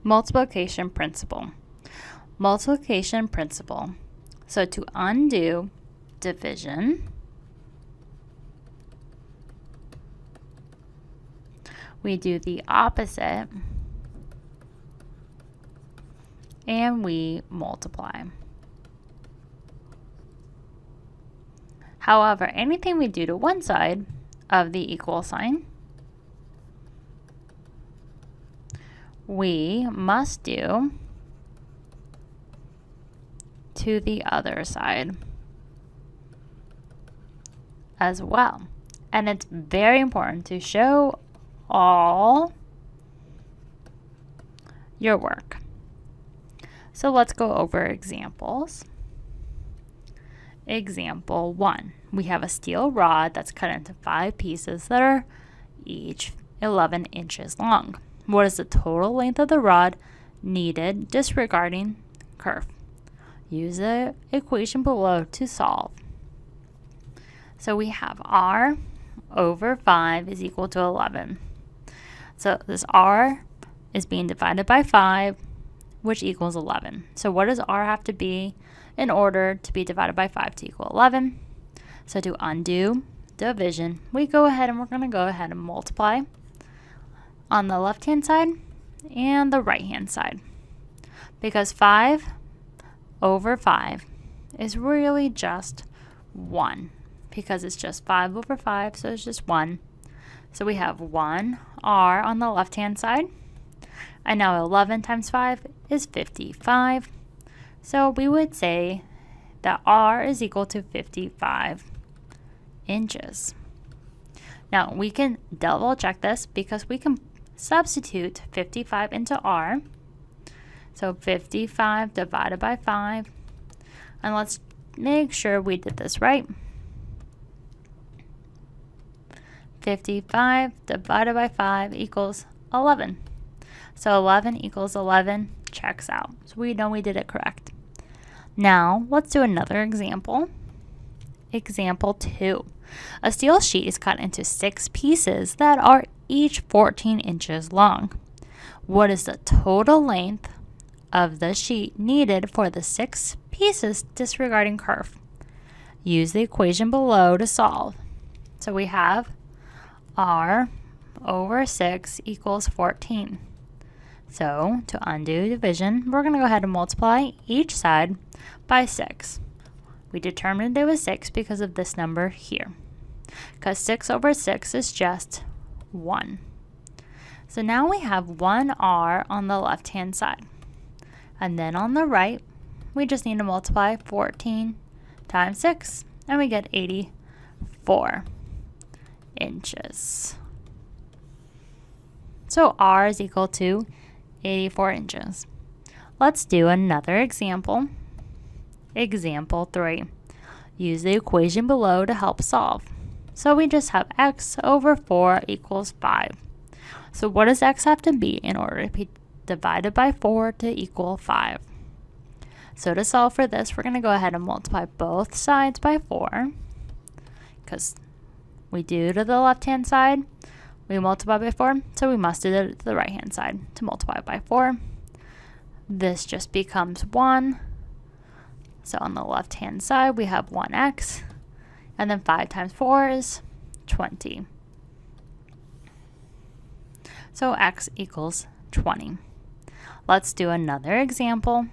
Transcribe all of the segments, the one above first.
Multiplication principle. Multiplication principle. So to undo division, we do the opposite and we multiply. However, anything we do to one side of the equal sign, we must do to the other side as well. And it's very important to show all your work. So let's go over examples. Example 1. We have a steel rod that's cut into 5 pieces that are each 11 inches long. What is the total length of the rod needed disregarding curve? Use the equation below to solve. So we have R over 5 is equal to 11. So this R is being divided by 5, which equals 11. So what does R have to be in order to be divided by 5 to equal 11? So to undo division, we go ahead and we're going to go ahead and multiply on the left-hand side and the right-hand side, because 5 over 5 is really just 1, because it's just 5 over 5, so it's just 1. So we have 1 R on the left-hand side, and now 11 times 5 is 55. So we would say that R is equal to 55 inches. Now we can double check this because we can substitute 55 into R. So 55 divided by 5. And let's make sure we did this right. 55 divided by 5 equals 11. So 11 equals 11 checks out. So we know we did it correct. Now let's do another example. Example 2. A steel sheet is cut into 6 pieces that are each 14 inches long. What is the total length of the sheet needed for the 6 pieces disregarding curve? Use the equation below to solve. So we have R over 6 equals 14. So to undo division, we're going to go ahead and multiply each side by 6. We determined it was 6 because of this number here, because 6 over 6 is just 1. So now we have 1 R on the left-hand side. And then on the right, we just need to multiply 14 times 6, and we get 84 inches. So R is equal to 84 inches. Let's do another example. Example 3. Use the equation below to help solve. So we just have x over 4 equals 5. So what does x have to be in order to be divided by 4 to equal 5? So to solve for this, we're going to go ahead and multiply both sides by 4, because we do to the left-hand side, we multiply by 4, so we must do it to the right-hand side to multiply by 4. This just becomes 1. So on the left-hand side, we have 1x, and then 5 times 4 is 20. So x equals 20. Let's do another example.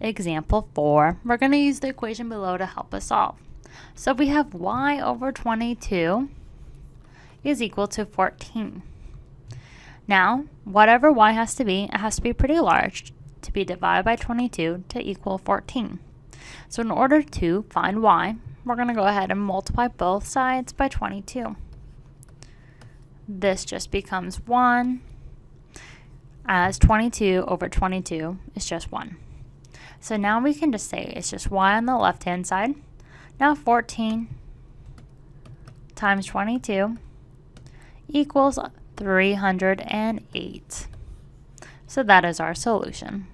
Example 4. We're going to use the equation below to help us solve. So we have y over 22 is equal to 14. Now, whatever y has to be, it has to be pretty large to be divided by 22 to equal 14. So in order to find y, we're going to go ahead and multiply both sides by 22. This just becomes 1, as 22 over 22 is just 1. So now we can just say it's just y on the left-hand side. Now 14 times 22 equals 308. So that is our solution.